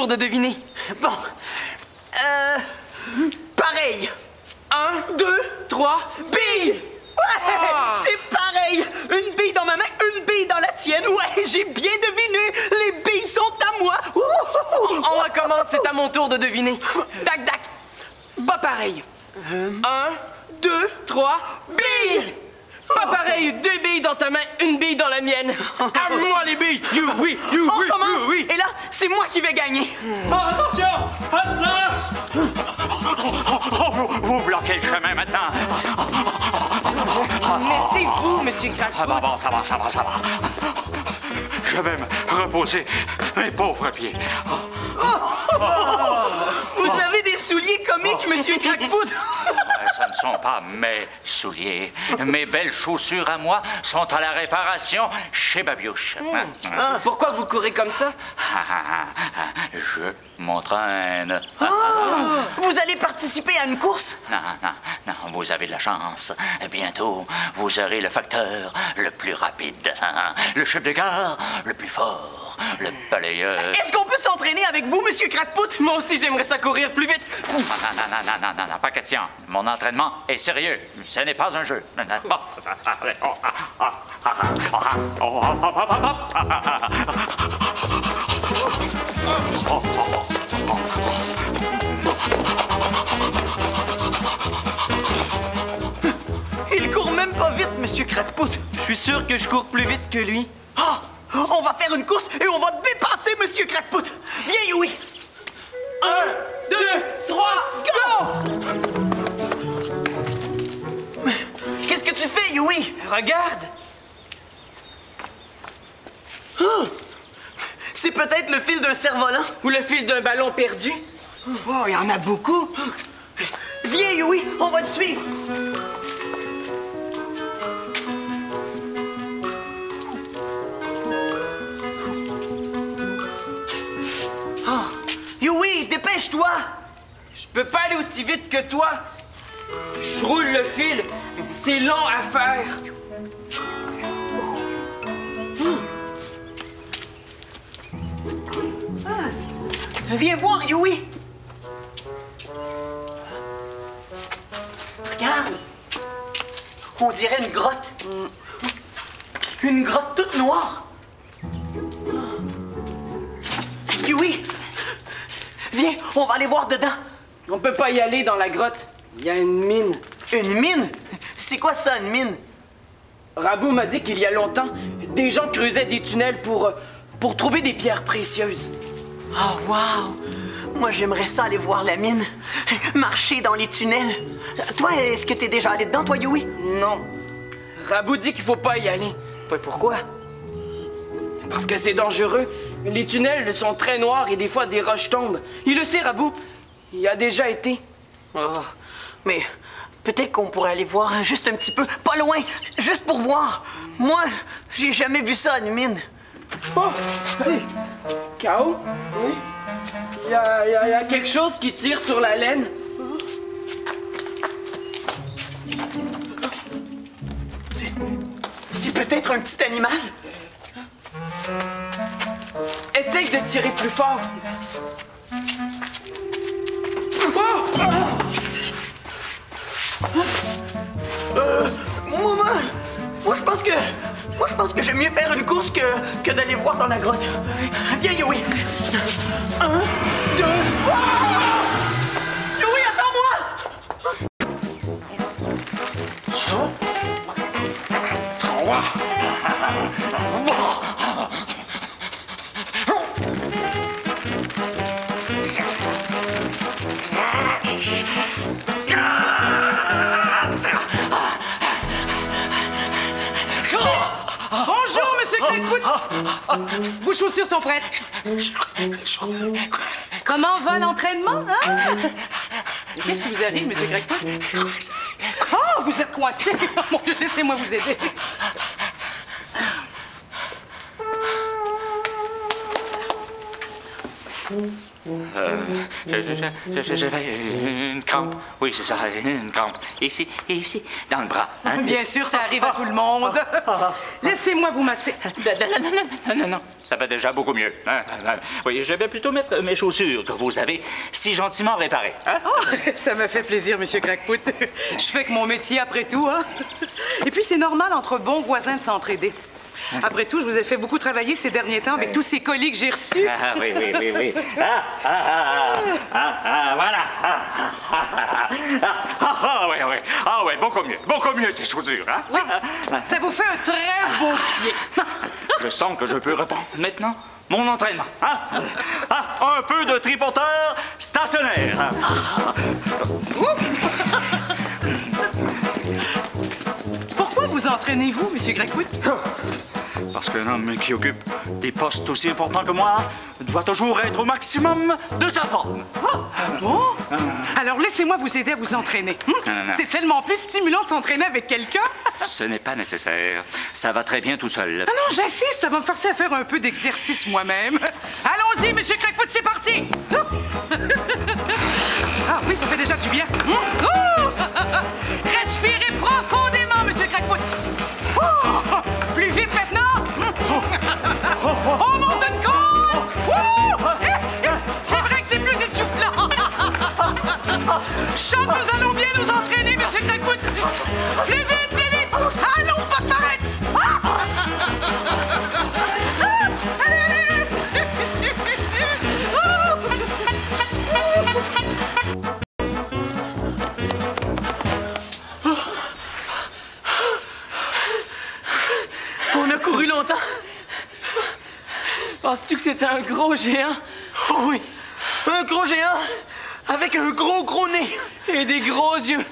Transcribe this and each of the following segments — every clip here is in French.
de deviner. Bon. Pareil. 1, 2, 3, Bille! Ouais! C'est pareil! Une bille dans ma main, une bille dans la tienne. Ouais, j'ai bien deviné. Les billes sont à moi. On recommence, c'est à mon tour de deviner. Dac, dac. Pas pareil. 1, 2, 3, billes! pas pareil. 2 billes dans ta main, une bille dans la mienne. À moi les billes. You oui, you On oui, commence. you oui. Et là, c'est moi qui vais gagner. Oh, attention! Atlas! Vous bloquez le chemin maintenant. Mais c'est vous, Monsieur Crackpot. Ah bon, ça va. Je vais me reposer mes pauvres pieds. Vous avez des souliers comiques, Monsieur Crackpot. Ce ne sont pas mes souliers. Mes belles chaussures à moi sont à la réparation chez Babiouche. Pourquoi vous courez comme ça? Je m'entraîne. Vous allez participer à une course? Non, vous avez de la chance. Bientôt, vous aurez le facteur le plus rapide, le chef de gare le plus fort, le balayeur... Est-ce qu'on peut s'entraîner avec vous, Monsieur Crackpot? Moi aussi, j'aimerais ça courir plus vite. Non, pas question. Mon entraînement est sérieux. Ce n'est pas un jeu. Il court même pas vite, Monsieur Crackpot. Je suis sûr que je cours plus vite que lui. Ah! On va faire une course et on va dépasser Monsieur Crackpot. Viens, Yui. 1, 2, 3, go! Qu'est-ce que tu fais, Yui? Regarde. C'est peut-être le fil d'un cerf-volant. Ou le fil d'un ballon perdu. Oh, il y en a beaucoup. Viens, Yui, on va le suivre. Yui, dépêche-toi. Je peux pas aller aussi vite que toi. Je roule le fil. C'est long à faire. Viens voir, Yui. Regarde. On dirait une grotte. Une grotte toute noire. Yui, viens, on va aller voir dedans. On peut pas y aller dans la grotte. Il y a une mine. Une mine? C'est quoi ça, une mine? Rabou m'a dit qu'il y a longtemps, des gens creusaient des tunnels pour trouver des pierres précieuses. Oh, wow! Moi, j'aimerais ça aller voir la mine. Marcher dans les tunnels. Toi, est-ce que t'es déjà allé dedans, toi, Yui? Non. Rabou dit qu'il faut pas y aller. Pourquoi? Parce que c'est dangereux. Les tunnels sont très noirs et des fois des roches tombent. Il le sait, Rabou. Il y a déjà été. Oh, mais peut-être qu'on pourrait aller voir juste un petit peu, pas loin, juste pour voir. Moi, j'ai jamais vu ça, une mine. Oh! Hey. K.O.? Oui? Il y a quelque chose qui tire sur la laine. C'est peut-être un petit animal. Essaye de tirer plus fort. Moi, je pense que j'aime mieux faire une course que d'aller voir dans la grotte. Viens, Yui. 1, 2... Yui, attends-moi! Bonjour, Monsieur Crackpot. Vos chaussures sont prêtes. Comment va l'entraînement, hein? Qu'est-ce qui vous arrive, Monsieur Crackpot? Oh, vous êtes coincé. Oh, mon Dieu, laissez-moi vous aider. J'avais une crampe. Oui, c'est ça, une crampe. Ici, dans le bras. Hein? Bien sûr, ça arrive à tout le monde. Laissez-moi vous masser. Non, ça va déjà beaucoup mieux. Oui, je vais plutôt mettre mes chaussures que vous avez si gentiment réparées. Hein? Oh, ça me fait plaisir, Monsieur Crackfoot. Je fais que mon métier après tout, hein. Et puis, c'est normal entre bons voisins de s'entraider. Après tout, je vous ai fait beaucoup travailler ces derniers temps avec tous ces colis que j'ai reçus. Ah, oui. Voilà. Oui, beaucoup mieux, ces chaussures, hein? Oui, ça vous fait un très beau pied. Je sens que je peux reprendre maintenant mon entraînement. Hein? Un peu de tripoteur stationnaire. Pourquoi vous entraînez-vous, Monsieur Crackfoot? Parce qu'un homme qui occupe des postes aussi importants que moi doit toujours être au maximum de sa forme. Bon? Alors laissez-moi vous aider à vous entraîner. Non. C'est tellement plus stimulant de s'entraîner avec quelqu'un. Ce n'est pas nécessaire. Ça va très bien tout seul. Ah non, j'insiste, ça va me forcer à faire un peu d'exercice moi-même. Allons-y, Monsieur Crackfoot, c'est parti! Ah oui, ça fait déjà du bien. Respirez profondément, Monsieur Crackfoot. Plus vite maintenant. On monte une côte. C'est vrai que c'est plus essoufflant. Chante, nous allons bien nous entraîner, Monsieur Crackfoot. Plus vite. Allons, pas de paresse. On a couru longtemps. Penses-tu que c'était un gros géant? Oh oui, un gros géant avec un gros nez. Et des gros yeux.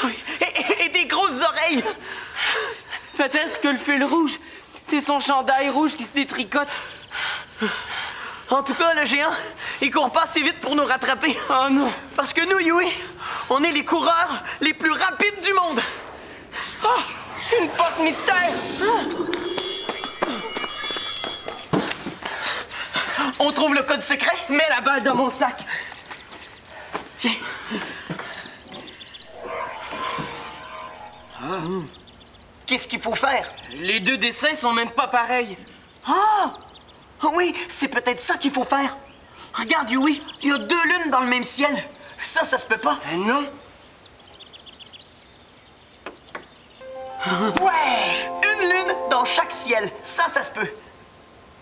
Oui, et des grosses oreilles. Peut-être que le fil rouge, c'est son chandail rouge qui se détricote. En tout cas, le géant, il court pas assez vite pour nous rattraper. Oh non. Parce que nous, Yui, on est les coureurs les plus rapides du monde. Une porte mystère. On trouve le code secret? Mets la balle dans mon sac. Tiens. Qu'est-ce qu'il faut faire? Les deux dessins sont même pas pareils. Ah! Oui, c'est peut-être ça qu'il faut faire. Regarde, Yui, il y a deux lunes dans le même ciel. Ça se peut pas. Non. Ouais! Une lune dans chaque ciel. Ça se peut.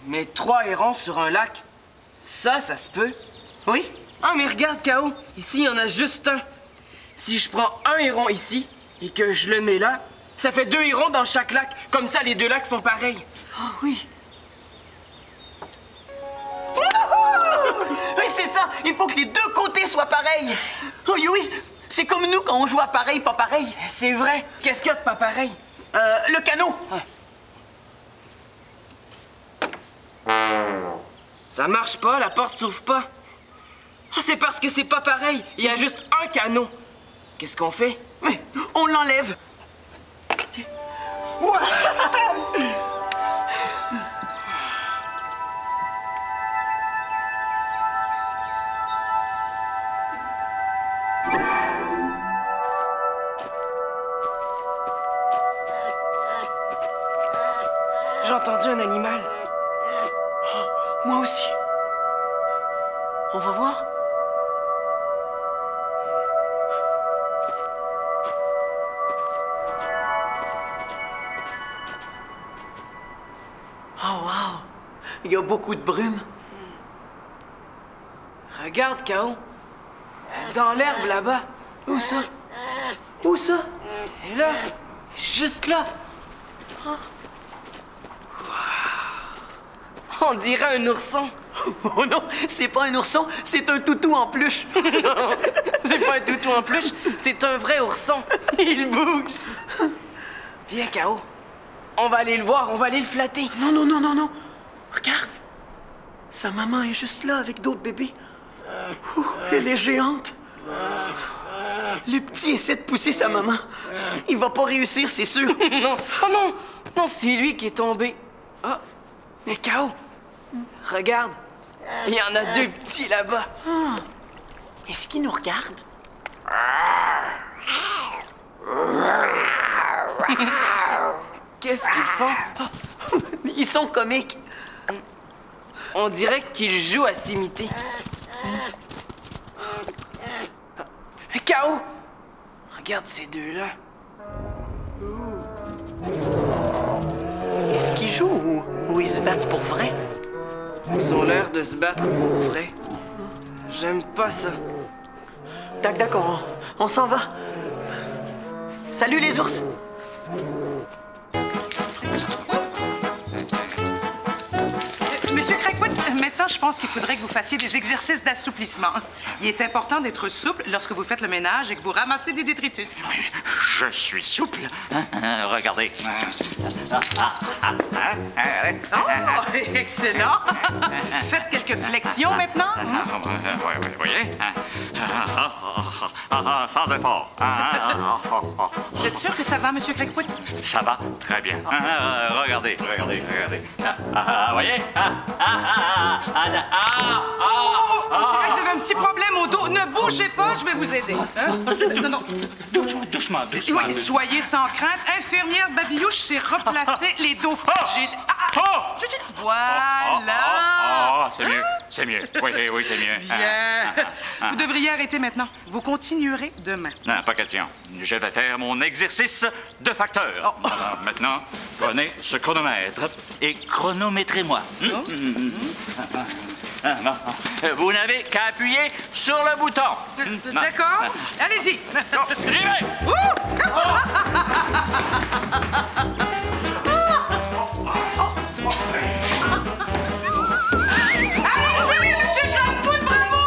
Mais 3 hérons sur un lac, ça se peut. Oui? Ah, mais regarde, K.O. Ici, il y en a juste un. Si je prends un héron ici et que je le mets là, ça fait 2 hérons dans chaque lac. Comme ça, les 2 lacs sont pareils. Ah oui. Oui, c'est ça. Il faut que les deux côtés soient pareils. Oh, oui, c'est comme nous quand on joue à pareil, pas pareil. C'est vrai. Qu'est-ce qu'il y a de pas pareil? Le canot. Ça marche pas, la porte s'ouvre pas. Ah, c'est parce que c'est pas pareil. Il y a juste un canot. Qu'est-ce qu'on fait? Mais on l'enlève. J'ai entendu un animal. Moi aussi. On va voir. Oh, wow! Il y a beaucoup de brume. Regarde, K.O. Dans l'herbe, là-bas. Où ça? Où ça? Et là, juste là. On dirait un ourson. Oh non, c'est pas un ourson, c'est un toutou en peluche. C'est pas un toutou en peluche, c'est un vrai ourson. Il bouge. Viens, K.O. On va aller le voir, on va aller le flatter. Non, non, non, non, non. Regarde. Sa maman est juste là avec d'autres bébés. Ouh, elle est géante. Le petit essaie de pousser sa maman. Il va pas réussir, c'est sûr. Non, oh non, non, c'est lui qui est tombé. Ah, mais K.O. Regarde, Il y en a 2 petits là-bas. Est-ce qu'ils nous regardent? Qu'est-ce qu'ils font? Ils sont comiques. On dirait qu'ils jouent à s'imiter. K.O. Regarde ces 2-là. Est-ce qu'ils jouent ou ils se battent pour vrai? Ils ont l'air de se battre pour vrai. J'aime pas ça. D'accord, on s'en va. Salut les ours! Monsieur Crackwood, maintenant, je pense qu'il faudrait que vous fassiez des exercices d'assouplissement. Il est important d'être souple lorsque vous faites le ménage et que vous ramassez des détritus. Je suis souple. Regardez. Oh, excellent! Faites quelques flexions maintenant. Oui, voyez. Sans effort. Vous êtes sûr que ça va, Monsieur Crackwood? Ça va très bien. Regardez. Voyez? Vous avez un petit problème au dos. Ne bougez pas, je vais vous aider. Hein? Non. Doucement. Oui, soyez sans crainte. Infirmière Babillou, je sais replacer les dos fragiles. Voilà. C'est mieux. Oui, c'est mieux. Bien. Vous devriez arrêter maintenant. Vous continuerez demain. Non, pas question. Je vais faire mon exercice de facteur. Maintenant, prenez ce chronomètre et chronométrez-moi. Vous n'avez qu'à appuyer sur le bouton. D'accord? Allez-y. J'y vais. Allez-y, Monsieur Crackwood, bravo!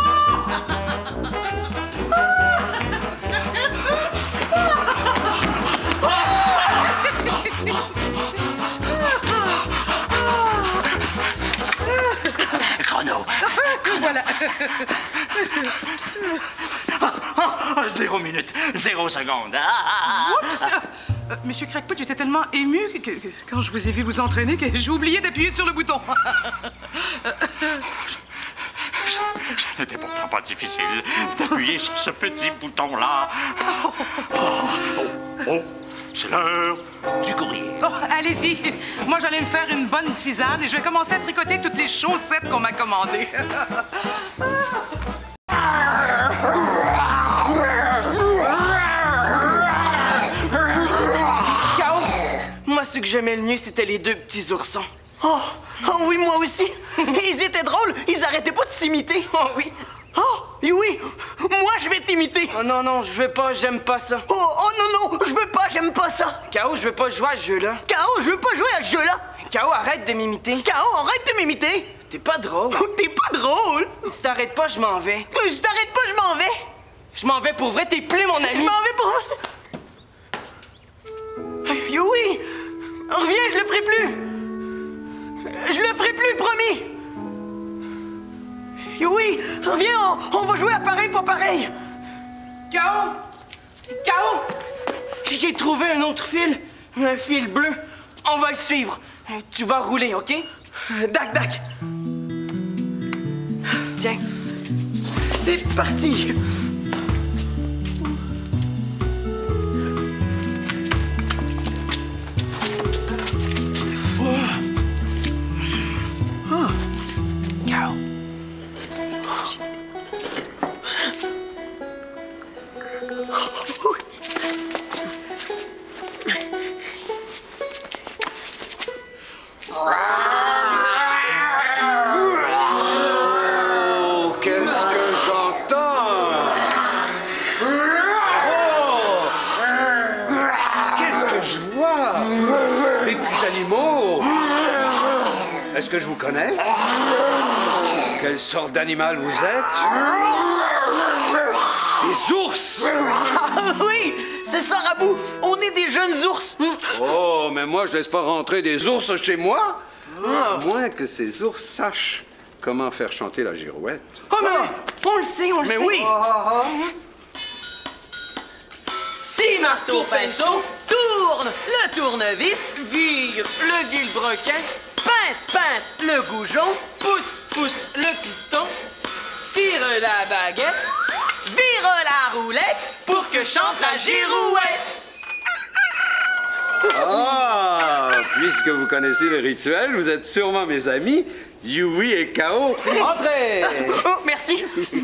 Chrono. Voilà. 0 minute, 0 seconde. Oups! Monsieur Crackwood, j'étais tellement ému que quand je vous ai vu vous entraîner que j'ai oublié d'appuyer sur le bouton. Ce n'était pourtant pas difficile d'appuyer sur ce petit bouton-là. C'est l'heure du courrier. Oh, allez-y. Moi, j'allais me faire une bonne tisane et je vais commencer à tricoter toutes les chaussettes qu'on m'a commandées. K.O. Moi, ce que j'aimais le mieux, c'était les 2 petits oursons. Oh oui, moi aussi. Ils étaient drôles. Ils arrêtaient pas de s'imiter. Oh oui. Oh, oui. Moi, je vais t'imiter. Oh non, je veux pas, j'aime pas ça. Oh non, je veux pas, j'aime pas ça. K.O., je veux pas jouer à ce jeu-là. K.O., je veux pas jouer à ce jeu-là. K.O., arrête de m'imiter. K.O., arrête de m'imiter. T'es pas drôle. T'es pas drôle. Si t'arrêtes pas, je m'en vais. Si t'arrêtes pas, je m'en vais. Je m'en vais pour vrai, t'es plus mon Je ami. m'en vais pour... Oui, reviens, je le ferai plus. Je le ferai plus, promis. Oui, reviens, on va jouer à pareil pour pareil. K.O., j'ai trouvé un autre fil. Un fil bleu. On va le suivre. Tu vas rouler, OK? Dac. Tiens. C'est parti. K.O. Oh, qu'est-ce que j'entends? Oh! Qu'est-ce que je vois? Des petits animaux? Est-ce que je vous connais? Quelle sorte d'animal vous êtes? Des ours! Oui, c'est ça, Rabou. On est des jeunes ours. Oh, mais moi, je laisse pas rentrer des ours chez moi. À moins que ces ours sachent comment faire chanter la girouette. Oh, mais on le sait, Mais oui. Si marteau pinceau, Tourne le tournevis. vire le vilebrequin, Pince le goujon. pousse pousse le piston, tire la baguette, Vire la roulette pour que chante la girouette. Ah, puisque vous connaissez le rituel, vous êtes sûrement mes amis, Yui et Kao. Entrez! Oh, merci.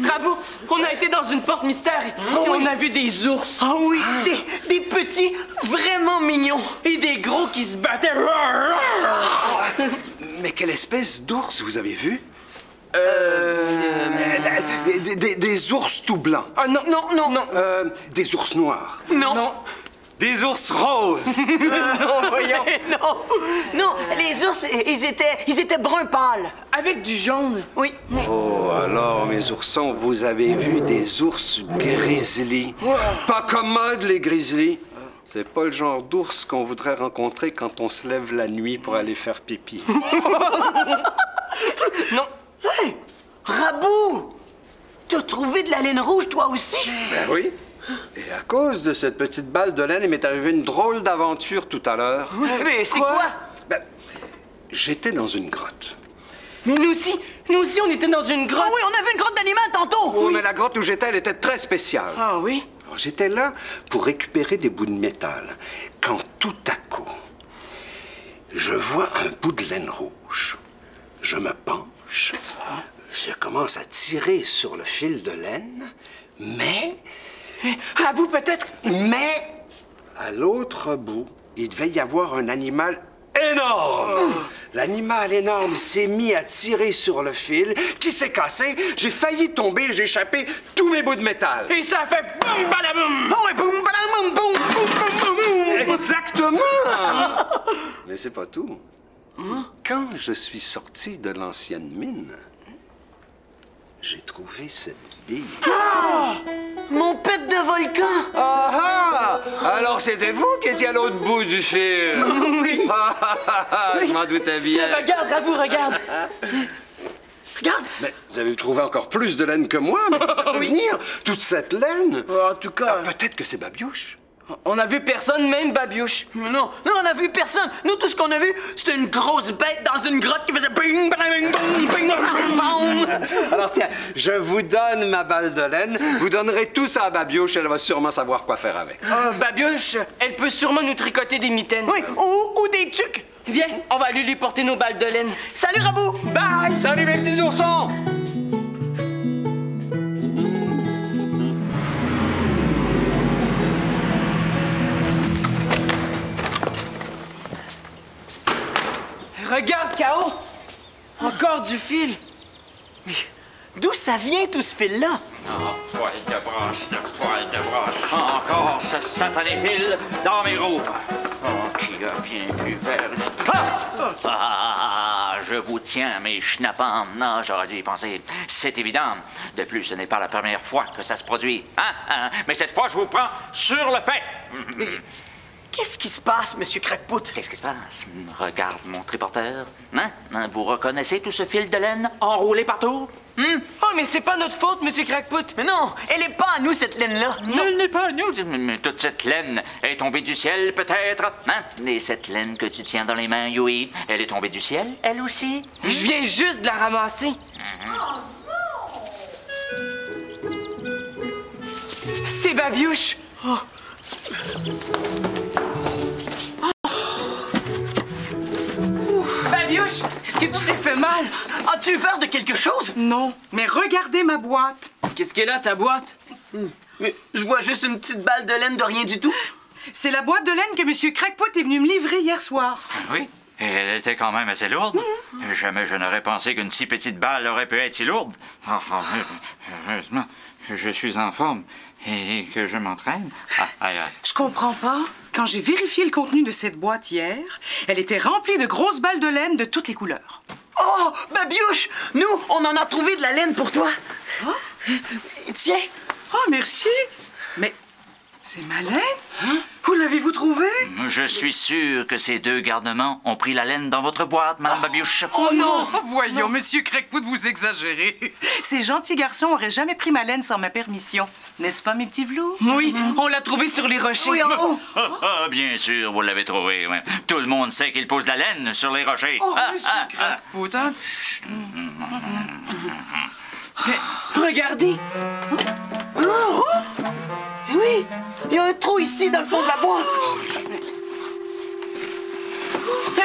Rabou, on a été dans une porte mystère et on a vu des ours. Ah oui, des petits vraiment mignons. Et des gros qui se battaient. Mais quelle espèce d'ours vous avez vu? Des ours tout blancs. Ah non, non, non, non. Des ours noirs. Non. Non. Des ours roses. Non, voyons. Non. Non, les ours, ils étaient brun pâle. Avec du jaune. Oui. Oh, alors, mes oursons, vous avez vu des ours grizzly. Pas commodes, les grizzly. C'est pas le genre d'ours qu'on voudrait rencontrer quand on se lève la nuit pour aller faire pipi. Non. Hey, Rabou! T'as trouvé de la laine rouge, toi aussi? Ben oui. Et à cause de cette petite balle de laine, il m'est arrivé une drôle d'aventure tout à l'heure. Mais c'est quoi? Ben, j'étais dans une grotte. Mais nous aussi, on était dans une grotte. Ah oui, on a vu une grotte d'animal tantôt! Oh, mais la grotte où j'étais, elle était très spéciale. Ah oui? Alors, j'étais là pour récupérer des bouts de métal, quand tout à coup, je vois un bout de laine rouge. Je me penche, je commence à tirer sur le fil de laine, mais À bout peut-être? à l'autre bout, il devait y avoir un animal énorme. L'animal énorme s'est mis à tirer sur le fil, qui s'est cassé. J'ai failli tomber, j'ai échappé tous mes bouts de métal. Et ça fait boum badaboum! Oh, et boum, badaboum, boum, boum, boum, boum, boum. Exactement! Mais c'est pas tout. Quand je suis sorti de l'ancienne mine, j'ai trouvé cette bille. Mon pet de volcan! Ah ah! Alors c'était vous qui étiez à l'autre bout du fil? Oui! Je m'en doutais bien. Regarde, Rabou, regarde! Regarde! Mais vous avez trouvé encore plus de laine que moi, mais ça peut venir, toute cette laine. En tout cas, Peut-être que c'est Babiouche. on a vu personne, même Babiouche. Non, on a vu personne. Nous, tout ce qu'on a vu, c'était une grosse bête dans une grotte qui faisait bing, bing, boum, bing, boum, boum. Alors tiens, je vous donne ma balle de laine, vous donnerez tout ça à Babiouche, elle va sûrement savoir quoi faire avec. Babiouche, elle peut sûrement nous tricoter des mitaines. Oui, ou des tucs. Viens, on va aller lui porter nos balles de laine. Salut, Rabou! Bye! Salut mes petits oursons! Regarde, Kao! Encore du fil. D'où ça vient, tout ce fil-là? Oh, poil de brosse. Encore ce satané fil dans mes roues. Oh, qui a bien pu faire... Ah, je vous tiens, mes schnappants. Non, j'aurais dû y penser. C'est évident. De plus, ce n'est pas la première fois que ça se produit. Mais cette fois, je vous prends sur le fait. Qu'est-ce qui se passe, Monsieur Crackpot? Qu'est-ce qui se passe? Regarde mon triporteur. Vous reconnaissez tout ce fil de laine enroulé partout? Oh, mais c'est pas notre faute, Monsieur Crackpot. Mais non, elle est pas à nous, cette laine-là. Elle n'est pas à nous. Mais toute cette laine est tombée du ciel, peut-être. Et cette laine que tu tiens dans les mains, Yui, elle est tombée du ciel, elle aussi? Je viens juste de la ramasser. C'est Babiouche. Babiouche, est-ce que tu t'es fait mal? As-tu eu peur de quelque chose? Non, mais regardez ma boîte. Qu'est-ce qu'elle a, ta boîte? Mais je vois juste une petite balle de laine de rien du tout. C'est la boîte de laine que M. Crackpot est venu me livrer hier soir. Oui. Et elle était quand même assez lourde. Jamais je n'aurais pensé qu'une si petite balle aurait pu être si lourde. Heureusement, je suis en forme et que je m'entraîne. Je comprends pas. Quand j'ai vérifié le contenu de cette boîte hier, elle était remplie de grosses balles de laine de toutes les couleurs. Oh, Babiouche, nous, on en a trouvé de la laine pour toi. Tiens. Oh, merci. Mais c'est ma laine? Où l'avez-vous trouvé? Je suis sûr que ces deux garnements ont pris la laine dans votre boîte, Madame Babiouche. Oh non! Voyons, Monsieur Crackfoot, vous exagérez. Ces gentils garçons auraient jamais pris ma laine sans ma permission. N'est-ce pas, mes petits Vlous? Oui, on l'a trouvé sur les rochers. Oui, en haut. Bien sûr, vous l'avez trouvé. Ouais. Tout le monde sait qu'il pose la laine sur les rochers. Oh, Monsieur Crackfoot, hein? Regardez. Oh! Oui, il y a un trou ici dans le fond de la boîte.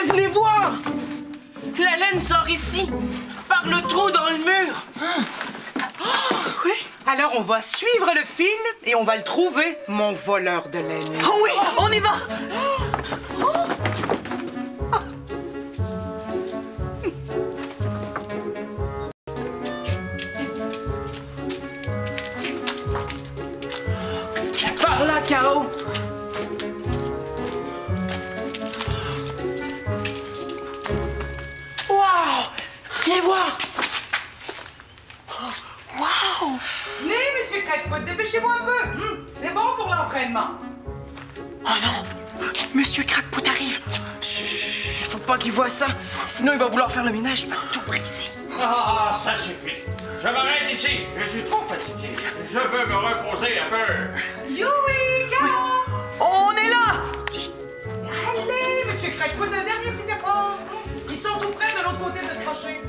Venez voir. La laine sort ici, par le trou dans le mur. Oui. Alors, on va suivre le fil et on va le trouver, mon voleur de laine. Oh oui, on y va. Par là, K.O. Wow! Viens voir. Wow! Venez, Monsieur Crackfoot, dépêchez-vous un peu. C'est bon pour l'entraînement. Oh non! Monsieur Crackfoot arrive. Chut, faut pas qu'il voie ça. Sinon, il va vouloir faire le ménage. Il va tout briser. Ah, ça suffit. Je m'arrête ici. Je suis trop fatigué. Je veux me reposer un peu. Youi, K.O. On est là! Allez, Monsieur Crackfoot, un dernier petit effort. Ils sont tout près de l'autre côté de ce rocher.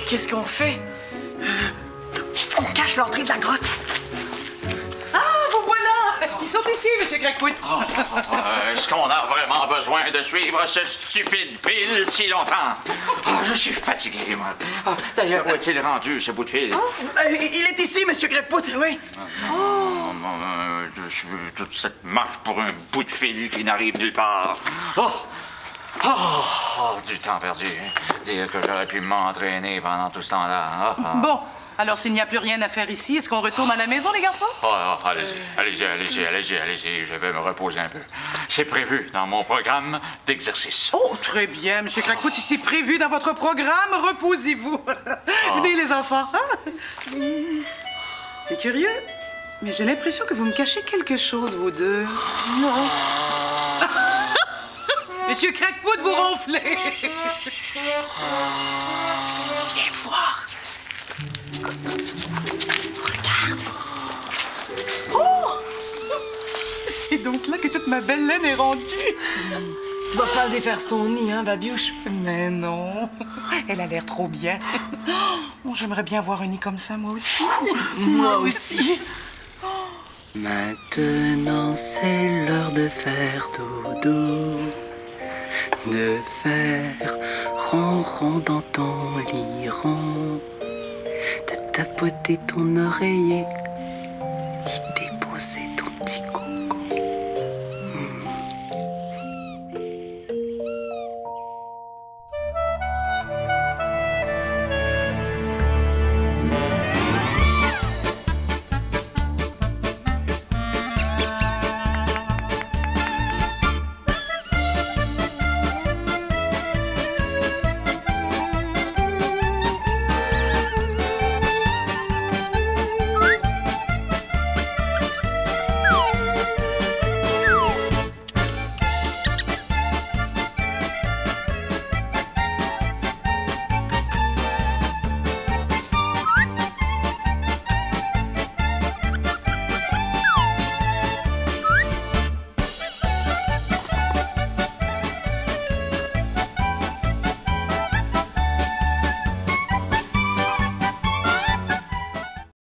Qu'est-ce qu'on fait? On cache l'entrée de la grotte. Ah, vous voilà! Ils sont ici, Monsieur Crackfoot. Est-ce qu'on a vraiment besoin de suivre ce stupide fil si longtemps? Je suis fatigué, moi. D'ailleurs, où est-il rendu, ce bout de fil? Il est ici, Monsieur Crackfoot. Oui. Je suis toute cette marche pour un bout de fil qui n'arrive nulle part. Du temps perdu. Dire que j'aurais pu m'entraîner pendant tout ce temps-là. Bon, alors s'il n'y a plus rien à faire ici, est-ce qu'on retourne à la maison, les garçons? Allez-y. Je vais me reposer un peu. C'est prévu dans mon programme d'exercice. Oh, très bien, Monsieur Crackfoot, si c'est prévu dans votre programme, reposez-vous. Venez, les enfants. C'est curieux, mais j'ai l'impression que vous me cachez quelque chose, vous deux. Non. Monsieur Crackfoot, vous ronflez. Viens voir. Regarde. Oh! C'est donc là que toute ma belle laine est rendue. Tu vas pas défaire son nid, hein, Babiouche? Mais non, elle a l'air trop bien. Oh, j'aimerais bien voir un nid comme ça, moi aussi. Moi aussi. Maintenant c'est l'heure de faire dodo, de faire ronron dans ton lit rond, de tapoter ton oreiller